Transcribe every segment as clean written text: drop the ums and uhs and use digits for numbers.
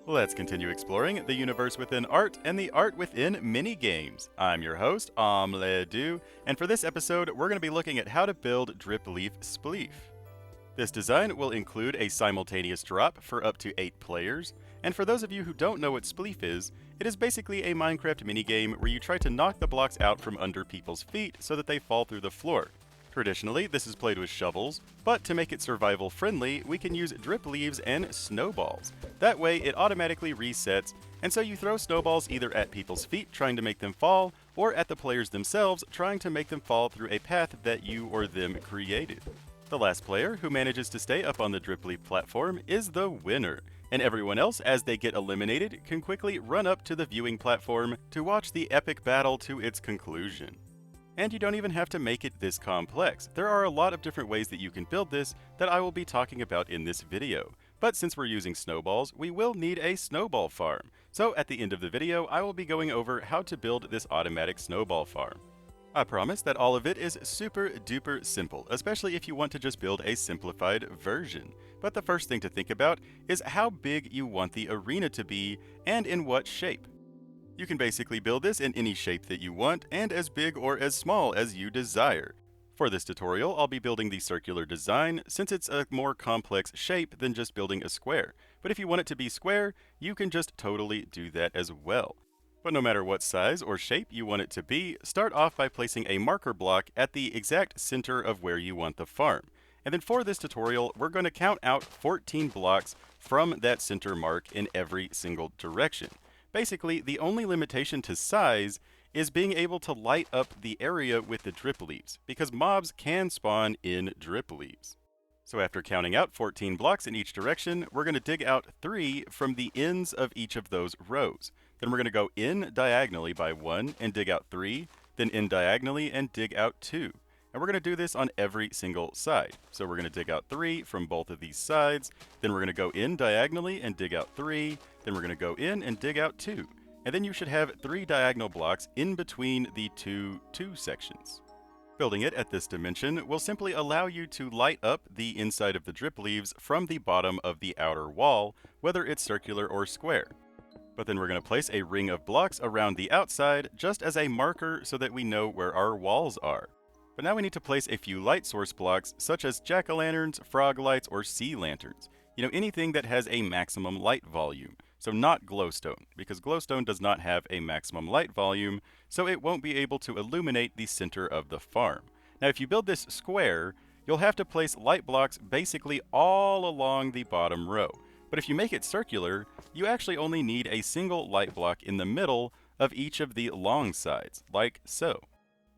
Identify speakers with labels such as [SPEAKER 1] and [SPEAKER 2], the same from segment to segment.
[SPEAKER 1] Let's continue exploring the universe within art and the art within mini-games. I'm your host, OmLedu, and for this episode, we're going to be looking at how to build Dripleaf Spleef. This design will include a simultaneous drop for up to 8 players, and for those of you who don't know what Spleef is, it is basically a Minecraft minigame where you try to knock the blocks out from under people's feet so that they fall through the floor. Traditionally, this is played with shovels, but to make it survival friendly, we can use drip leaves and snowballs. That way, it automatically resets, and so you throw snowballs either at people's feet trying to make them fall, or at the players themselves trying to make them fall through a path that you or them created. The last player who manages to stay up on the Dripleaf platform is the winner, and everyone else, as they get eliminated, can quickly run up to the viewing platform to watch the epic battle to its conclusion. And you don't even have to make it this complex. There are a lot of different ways that you can build this that I will be talking about in this video. But since we're using snowballs, we will need a snowball farm. So at the end of the video, I will be going over how to build this automatic snowball farm. I promise that all of it is super duper simple, especially if you want to just build a simplified version. But the first thing to think about is how big you want the arena to be and in what shape. You can basically build this in any shape that you want and as big or as small as you desire. For this tutorial, I'll be building the circular design since it's a more complex shape than just building a square. But if you want it to be square, you can just totally do that as well. But no matter what size or shape you want it to be, start off by placing a marker block at the exact center of where you want the farm. And then for this tutorial, we're going to count out 14 blocks from that center mark in every single direction. Basically, the only limitation to size is being able to light up the area with the drip leaves, because mobs can spawn in drip leaves. So after counting out 14 blocks in each direction, we're going to dig out 3 from the ends of each of those rows. Then we're going to go in diagonally by 1 and dig out 3, then in diagonally and dig out 2. And we're going to do this on every single side. So we're going to dig out 3 from both of these sides, then we're going to go in diagonally and dig out 3, then we're going to go in and dig out 2. And then you should have 3 diagonal blocks in between the two sections. Building it at this dimension will simply allow you to light up the inside of the drip leaves from the bottom of the outer wall, whether it's circular or square. But then we're going to place a ring of blocks around the outside just as a marker so that we know where our walls are. But now we need to place a few light source blocks such as jack-o'-lanterns, frog lights, or sea lanterns. Anything that has a maximum light volume. So not glowstone, because glowstone does not have a maximum light volume, so it won't be able to illuminate the center of the farm. Now if you build this square, you'll have to place light blocks basically all along the bottom row. But if you make it circular, you actually only need a single light block in the middle of each of the long sides, like so.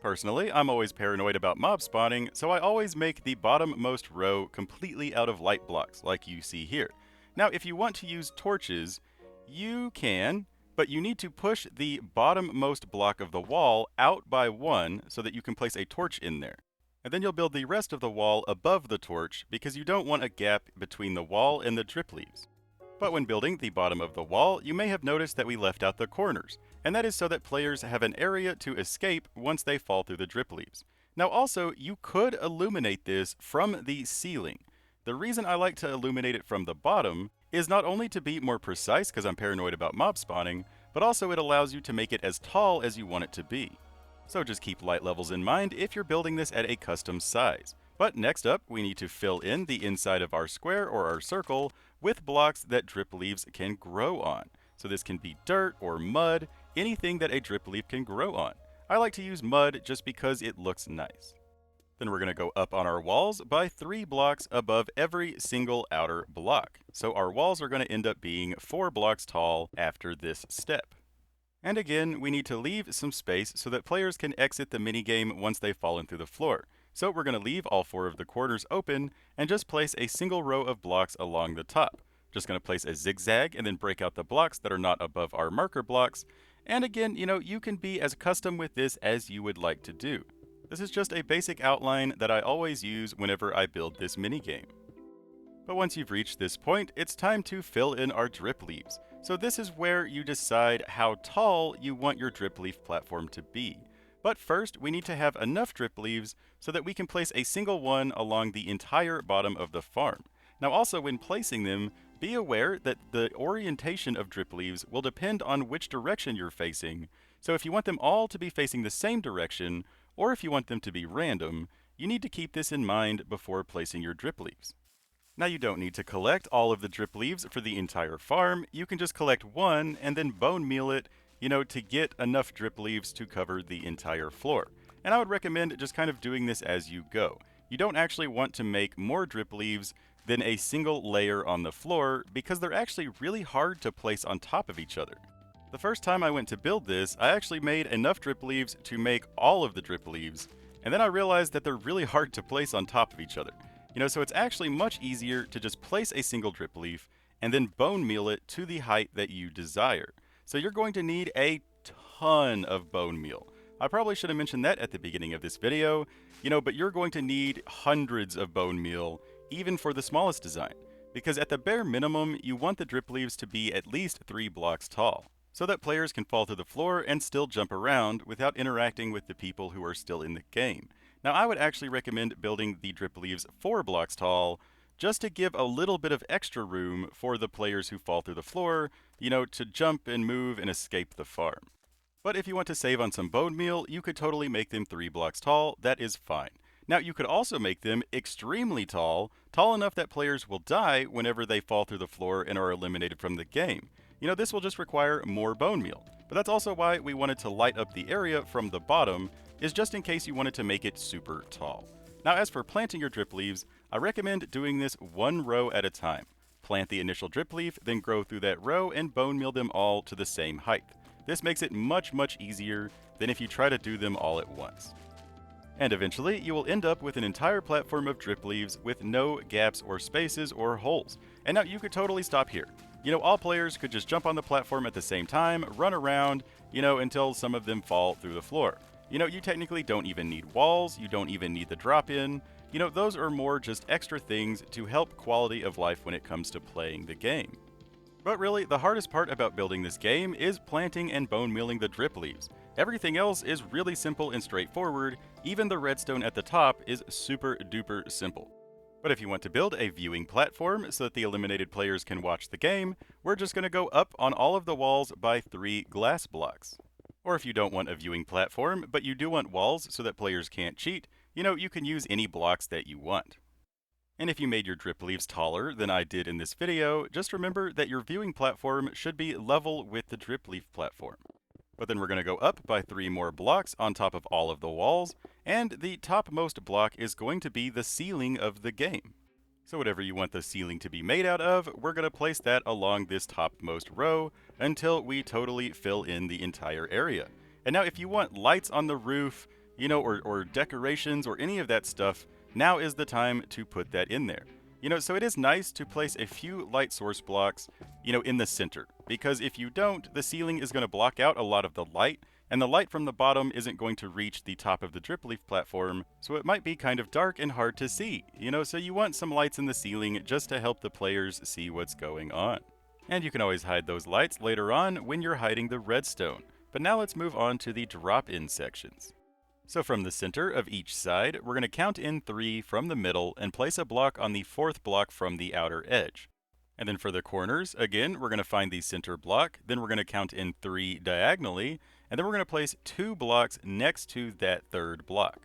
[SPEAKER 1] Personally, I'm always paranoid about mob spawning, so I always make the bottommost row completely out of light blocks, like you see here. Now, if you want to use torches, you can, but you need to push the bottommost block of the wall out by 1 so that you can place a torch in there. And then you'll build the rest of the wall above the torch because you don't want a gap between the wall and the drip leaves. But when building the bottom of the wall, you may have noticed that we left out the corners, and that is so that players have an area to escape once they fall through the drip leaves. Now also, you could illuminate this from the ceiling. The reason I like to illuminate it from the bottom is not only to be more precise because I'm paranoid about mob spawning, but also it allows you to make it as tall as you want it to be. So just keep light levels in mind if you're building this at a custom size. But next up, we need to fill in the inside of our square or our circle with blocks that drip leaves can grow on. So this can be dirt or mud, anything that a drip leaf can grow on. I like to use mud just because it looks nice. Then we're going to go up on our walls by 3 blocks above every single outer block. So our walls are going to end up being 4 blocks tall after this step. And again, we need to leave some space so that players can exit the minigame once they've fallen through the floor. So we're going to leave all 4 of the corners open and just place a single row of blocks along the top. Just going to place a zigzag and then break out the blocks that are not above our marker blocks. And again, you can be as custom with this as you would like to do. This is just a basic outline that I always use whenever I build this minigame. But once you've reached this point, it's time to fill in our drip leaves. So this is where you decide how tall you want your drip leaf platform to be. But first, we need to have enough drip leaves so that we can place a single one along the entire bottom of the farm. Now also when placing them, Be aware that the orientation of drip leaves will depend on which direction you're facing, so if you want them all to be facing the same direction, or if you want them to be random, you need to keep this in mind before placing your drip leaves. Now you don't need to collect all of the drip leaves for the entire farm, you can just collect one and then bone meal it, to get enough drip leaves to cover the entire floor. And I would recommend just kind of doing this as you go. You don't actually want to make more drip leaves than a single layer on the floor because they're actually really hard to place on top of each other. The first time I went to build this, I actually made enough drip leaves to make all of the drip leaves, and then I realized that they're really hard to place on top of each other. So it's actually much easier to just place a single drip leaf and then bone meal it to the height that you desire. So you're going to need a ton of bone meal. I probably should have mentioned that at the beginning of this video, but you're going to need hundreds of bone meal, even for the smallest design, because at the bare minimum, you want the drip leaves to be at least 3 blocks tall, so that players can fall through the floor and still jump around without interacting with the people who are still in the game. Now, I would actually recommend building the drip leaves 4 blocks tall, just to give a little bit of extra room for the players who fall through the floor, to jump and move and escape the farm. But if you want to save on some bone meal, you could totally make them 3 blocks tall, that is fine. Now, you could also make them extremely tall, tall enough that players will die whenever they fall through the floor and are eliminated from the game. This will just require more bone meal. But that's also why we wanted to light up the area from the bottom, is just in case you wanted to make it super tall. Now, as for planting your drip leaves, I recommend doing this 1 row at a time. Plant the initial drip leaf, then grow through that row and bone meal them all to the same height. This makes it much easier than if you try to do them all at once. And eventually, you will end up with an entire platform of drip leaves with no gaps or spaces or holes. And now you could totally stop here. All players could just jump on the platform at the same time, run around, until some of them fall through the floor. You technically don't even need walls, you don't even need the drop-in. Those are more just extra things to help quality of life when it comes to playing the game. But really, the hardest part about building this game is planting and bone mealing the drip leaves. Everything else is really simple and straightforward, even the redstone at the top is super duper simple. But if you want to build a viewing platform so that the eliminated players can watch the game, we're just going to go up on all of the walls by 3 glass blocks. Or if you don't want a viewing platform, but you do want walls so that players can't cheat, you can use any blocks that you want. And if you made your drip leaves taller than I did in this video, just remember that your viewing platform should be level with the drip leaf platform. But then we're going to go up by 3 more blocks on top of all of the walls, and the topmost block is going to be the ceiling of the game. So whatever you want the ceiling to be made out of, we're going to place that along this topmost row until we totally fill in the entire area. And now if you want lights on the roof, or decorations or any of that stuff, now is the time to put that in there. So it is nice to place a few light source blocks, in the center, because if you don't, the ceiling is going to block out a lot of the light, and the light from the bottom isn't going to reach the top of the drip leaf platform, so it might be kind of dark and hard to see, so you want some lights in the ceiling just to help the players see what's going on. And you can always hide those lights later on when you're hiding the redstone. But now let's move on to the drop-in sections. So from the center of each side, we're going to count in 3 from the middle and place a block on the 4th block from the outer edge. And then for the corners, again, we're going to find the center block, then we're going to count in 3 diagonally, and then we're going to place 2 blocks next to that 3rd block.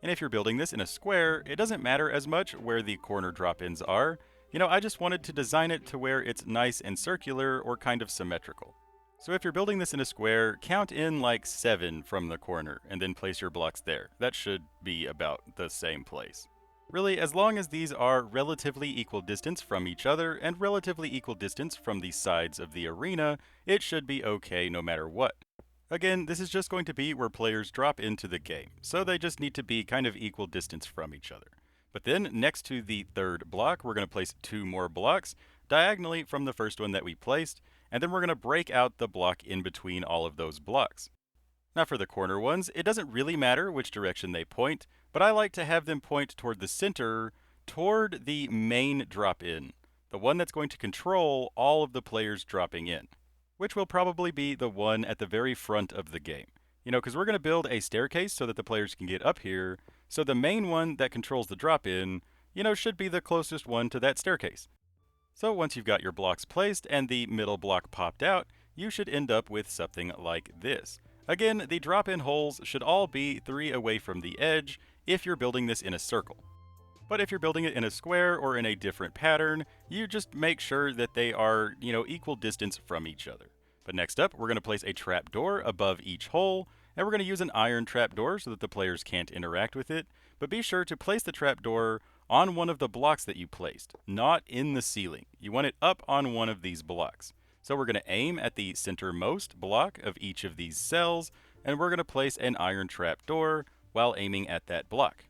[SPEAKER 1] And if you're building this in a square, it doesn't matter as much where the corner drop-ins are. I just wanted to design it to where it's nice and circular or kind of symmetrical. So if you're building this in a square, count in like 7 from the corner and then place your blocks there. That should be about the same place. Really, as long as these are relatively equal distance from each other and relatively equal distance from the sides of the arena, it should be okay no matter what. Again, this is just going to be where players drop into the game, so they just need to be kind of equal distance from each other. But then, next to the 3rd block, we're going to place 2 more blocks diagonally from the first one that we placed, and then we're going to break out the block in between all of those blocks. Now for the corner ones, it doesn't really matter which direction they point, but I like to have them point toward the center, toward the main drop-in, the one that's going to control all of the players dropping in, which will probably be the one at the very front of the game. Because we're going to build a staircase so that the players can get up here, so the main one that controls the drop-in, should be the closest one to that staircase. So once you've got your blocks placed and the middle block popped out, you should end up with something like this. Again, the drop-in holes should all be 3 away from the edge if you're building this in a circle. But if you're building it in a square or in a different pattern, you just make sure that they are, equal distance from each other. But next up, we're going to place a trapdoor above each hole, and we're going to use an iron trapdoor so that the players can't interact with it. But be sure to place the trapdoor on one of the blocks that you placed, not in the ceiling. You want it up on one of these blocks. So we're going to aim at the centermost block of each of these cells, and we're going to place an iron trapdoor while aiming at that block.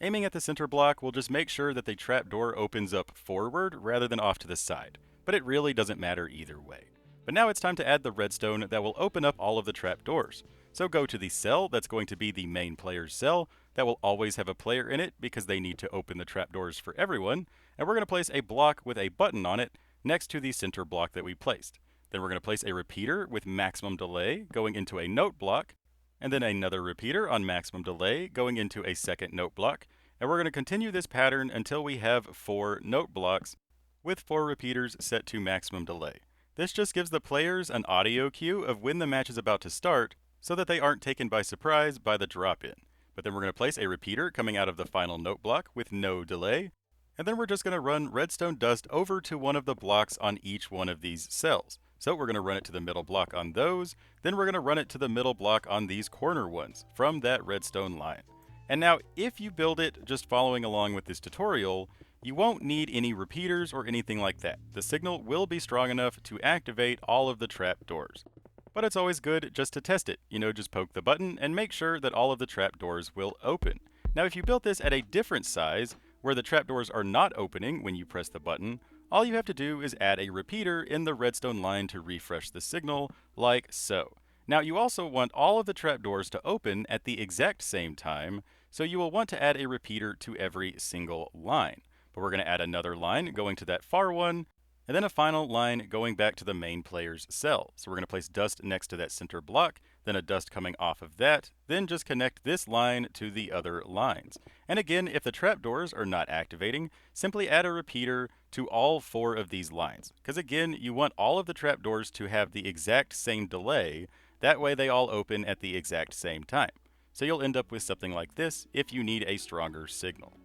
[SPEAKER 1] Aiming at the center block will just make sure that the trapdoor opens up forward rather than off to the side, but it really doesn't matter either way. But now it's time to add the redstone that will open up all of the trapdoors. So go to the cell that's going to be the main player's cell. That will always have a player in it because they need to open the trapdoors for everyone. And we're going to place a block with a button on it next to the center block that we placed. Then we're going to place a repeater with maximum delay going into a note block, and then another repeater on maximum delay going into a second note block. And we're going to continue this pattern until we have 4 note blocks with 4 repeaters set to maximum delay. This just gives the players an audio cue of when the match is about to start so that they aren't taken by surprise by the drop-in. But then we're going to place a repeater coming out of the final note block with no delay. And then we're just going to run redstone dust over to one of the blocks on each one of these cells. So we're going to run it to the middle block on those, then we're going to run it to the middle block on these corner ones from that redstone line. And now if you build it just following along with this tutorial, you won't need any repeaters or anything like that. The signal will be strong enough to activate all of the trap doors. But it's always good just to test it. Just poke the button and make sure that all of the trap doors will open. Now if you built this at a different size, where the trapdoors are not opening when you press the button, all you have to do is add a repeater in the redstone line to refresh the signal, like so. Now you also want all of the trapdoors to open at the exact same time, so you will want to add a repeater to every single line. But we're going to add another line going to that far one, and then a final line going back to the main player's cell. So we're going to place dust next to that center block, then a dust coming off of that, then just connect this line to the other lines. And again, if the trapdoors are not activating, simply add a repeater to all 4 of these lines. Because again, you want all of the trapdoors to have the exact same delay, that way they all open at the exact same time. So you'll end up with something like this if you need a stronger signal.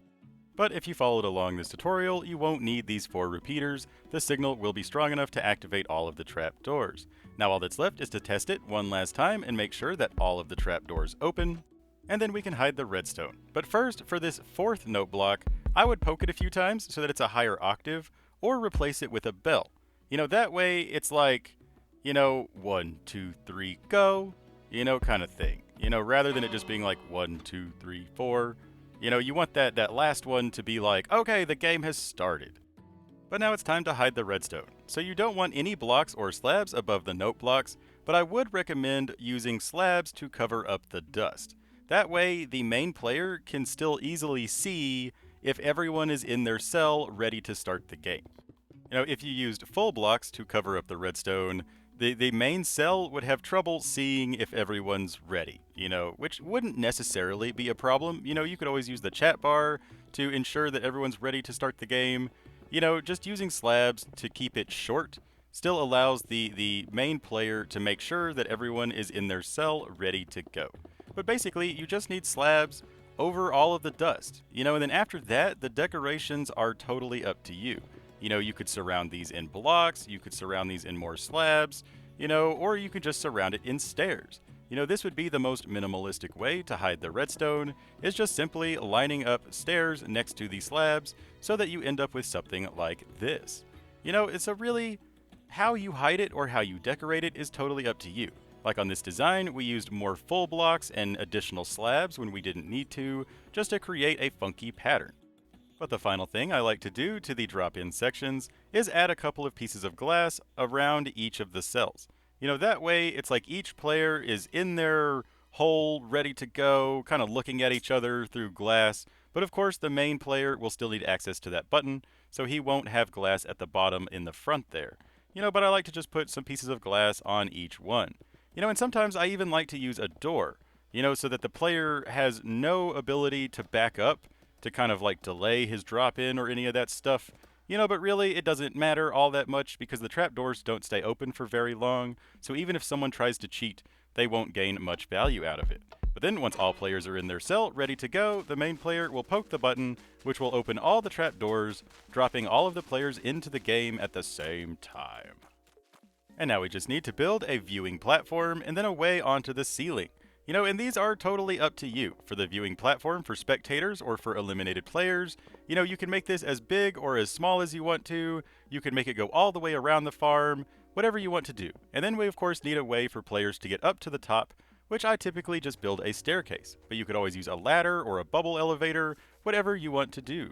[SPEAKER 1] But if you followed along this tutorial, you won't need these 4 repeaters. The signal will be strong enough to activate all of the trap doors. Now all that's left is to test it one last time and make sure that all of the trap doors open, and then we can hide the redstone. But first, for this 4th note block, I would poke it a few times so that it's a higher octave, or replace it with a bell. That way it's like, 1, 2, 3, go, kind of thing. Rather than it just being like 1, 2, 3, 4. You want that last one to be like, okay, the game has started. But now it's time to hide the redstone. So you don't want any blocks or slabs above the note blocks, but I would recommend using slabs to cover up the dust. That way, the main player can still easily see if everyone is in their cell ready to start the game. If you used full blocks to cover up the redstone, the main cell would have trouble seeing if everyone's ready, which wouldn't necessarily be a problem. You could always use the chat bar to ensure that everyone's ready to start the game. Just using slabs to keep it short still allows the main player to make sure that everyone is in their cell ready to go. But basically, you just need slabs over all of the dust, and then after that, the decorations are totally up to you. You could surround these in blocks, you could surround these in more slabs, or you could just surround it in stairs. This would be the most minimalistic way to hide the redstone, is just simply lining up stairs next to the slabs so that you end up with something like this. It's how you hide it or how you decorate it is totally up to you. Like on this design, we used more full blocks and additional slabs when we didn't need to, just to create a funky pattern. But the final thing I like to do to the drop-in sections is add a couple of pieces of glass around each of the cells. That way it's like each player is in their hole ready to go, kind of looking at each other through glass. But of course the main player will still need access to that button, so he won't have glass at the bottom in the front there. But I like to just put some pieces of glass on each one. And sometimes I even like to use a door, so that the player has no ability to back up to kind of like delay his drop in or any of that stuff. But really it doesn't matter all that much because the trapdoors don't stay open for very long, so even if someone tries to cheat, they won't gain much value out of it. But then once all players are in their cell, ready to go, the main player will poke the button, which will open all the trapdoors, dropping all of the players into the game at the same time. And now we just need to build a viewing platform and then a way onto the ceiling. And these are totally up to you. For the viewing platform for spectators or for eliminated players, you can make this as big or as small as you want to. You can make it go all the way around the farm, whatever you want to do. And then we of course need a way for players to get up to the top, which I typically just build a staircase. But you could always use a ladder or a bubble elevator, whatever you want to do.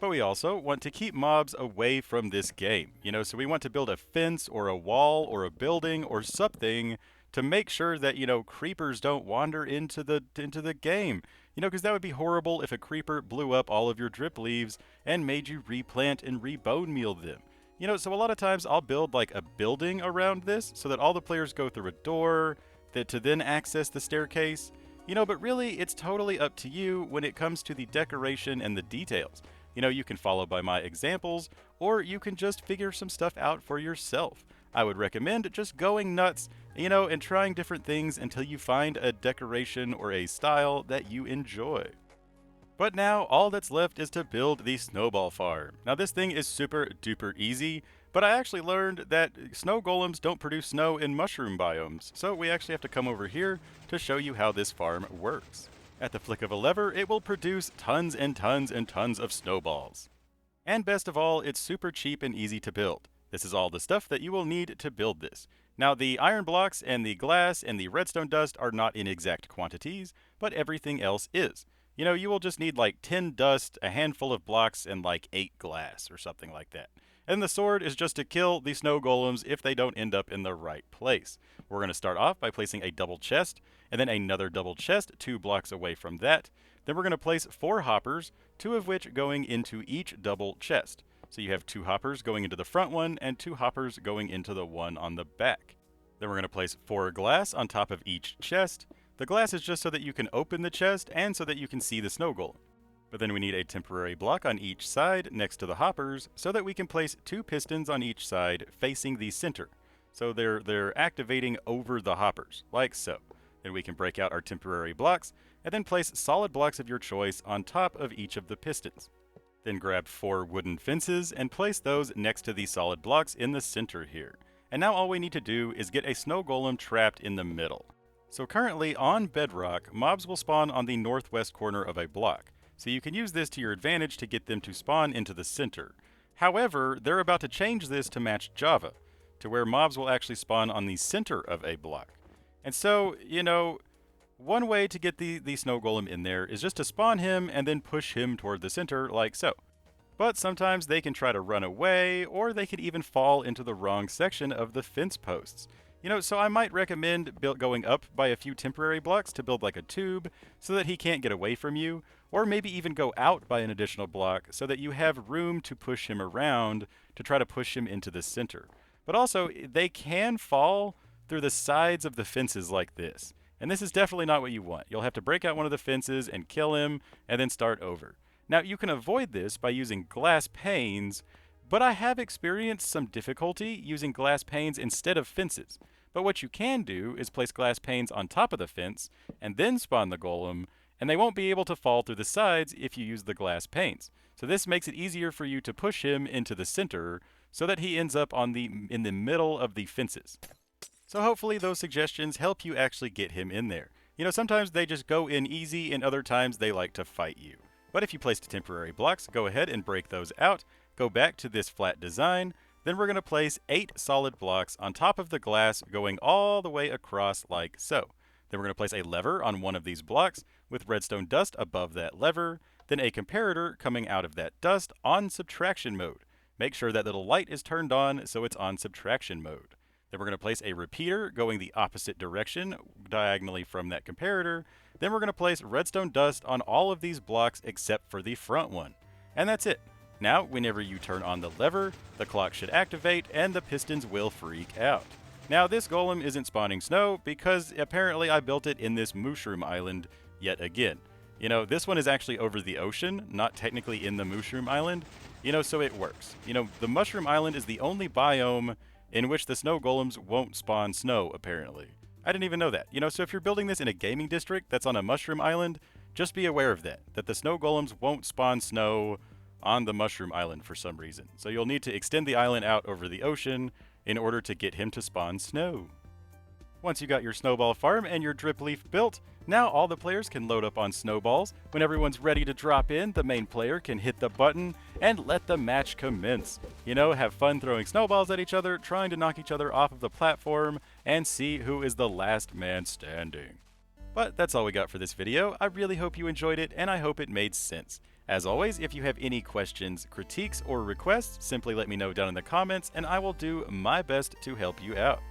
[SPEAKER 1] But we also want to keep mobs away from this game, so we want to build a fence or a wall or a building or something to make sure that, creepers don't wander into the game. Because that would be horrible if a creeper blew up all of your drip leaves and made you replant and rebone meal them. So a lot of times I'll build like a building around this so that all the players go through a door to then access the staircase. But really it's totally up to you when it comes to the decoration and the details. You can follow by my examples, or you can just figure some stuff out for yourself. I would recommend just going nuts, and trying different things until you find a decoration or a style that you enjoy. But now all that's left is to build the Snowball Farm. Now this thing is super duper easy, but I actually learned that snow golems don't produce snow in mushroom biomes, so we actually have to come over here to show you how this farm works. At the flick of a lever, it will produce tons and tons and tons of snowballs. And best of all, it's super cheap and easy to build. This is all the stuff that you will need to build this. Now the iron blocks and the glass and the redstone dust are not in exact quantities, but everything else is. You will just need like 10 dust, a handful of blocks, and like 8 glass or something like that. And the sword is just to kill the snow golems if they don't end up in the right place. We're going to start off by placing a double chest, and then another double chest 2 blocks away from that. Then we're going to place 4 hoppers, 2 of which going into each double chest. So you have 2 hoppers going into the front one, and 2 hoppers going into the one on the back. Then we're going to place 4 glass on top of each chest. The glass is just so that you can open the chest, and so that you can see the snow golem. But then we need a temporary block on each side next to the hoppers so that we can place 2 pistons on each side facing the center. So they're activating over the hoppers, like so. Then we can break out our temporary blocks and then place solid blocks of your choice on top of each of the pistons. Then grab 4 wooden fences and place those next to the solid blocks in the center here. And now all we need to do is get a snow golem trapped in the middle. So currently on Bedrock, mobs will spawn on the northwest corner of a block. So you can use this to your advantage to get them to spawn into the center. However, they're about to change this to match Java, to where mobs will actually spawn on the center of a block. And so, one way to get the snow golem in there is just to spawn him and then push him toward the center like so. But sometimes they can try to run away, or they could even fall into the wrong section of the fence posts. So I might recommend going up by a few temporary blocks to build like a tube so that he can't get away from you, or maybe even go out by an additional block so that you have room to push him around to try to push him into the center. But also, they can fall through the sides of the fences like this. And this is definitely not what you want. You'll have to break out one of the fences and kill him and then start over. Now, you can avoid this by using glass panes, but I have experienced some difficulty using glass panes instead of fences. But what you can do is place glass panes on top of the fence and then spawn the golem, and they won't be able to fall through the sides if you use the glass panes. So this makes it easier for you to push him into the center so that he ends up in the middle of the fences. So hopefully those suggestions help you actually get him in there. Sometimes they just go in easy and other times they like to fight you. But if you placed temporary blocks, go ahead and break those out, go back to this flat design, then we're going to place 8 solid blocks on top of the glass going all the way across like so. Then we're going to place a lever on one of these blocks with redstone dust above that lever, then a comparator coming out of that dust on subtraction mode. Make sure that little light is turned on so it's on subtraction mode. Then we're going to place a repeater going the opposite direction diagonally from that comparator. Then we're going to place redstone dust on all of these blocks except for the front one. And that's it. Now, whenever you turn on the lever, the clock should activate and the pistons will freak out. Now, this golem isn't spawning snow because apparently I built it in this mushroom island yet again. This one is actually over the ocean, not technically in the mushroom island. So it works. The Mushroom Island is the only biome in which the snow golems won't spawn snow, apparently. I didn't even know that. So if you're building this in a gaming district that's on a Mushroom Island, just be aware of that the snow golems won't spawn snow on the Mushroom Island for some reason. So you'll need to extend the island out over the ocean in order to get him to spawn snow. Once you got your Snowball Farm and your Dripleaf built, now all the players can load up on snowballs. When everyone's ready to drop in, the main player can hit the button and let the match commence. Have fun throwing snowballs at each other, trying to knock each other off of the platform, and see who is the last man standing. But that's all we got for this video. I really hope you enjoyed it, and I hope it made sense. As always, if you have any questions, critiques, or requests, simply let me know down in the comments, and I will do my best to help you out.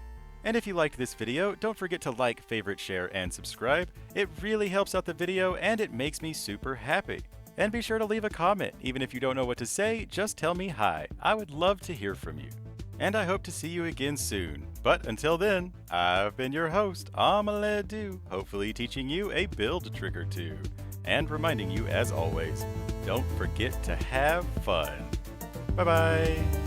[SPEAKER 1] And if you liked this video, don't forget to like, favorite, share, and subscribe. It really helps out the video and it makes me super happy. And be sure to leave a comment. Even if you don't know what to say, just tell me hi. I would love to hear from you. And I hope to see you again soon. But until then, I've been your host, OmLedu, hopefully teaching you a build trick or two. And reminding you, as always, don't forget to have fun. Bye-bye.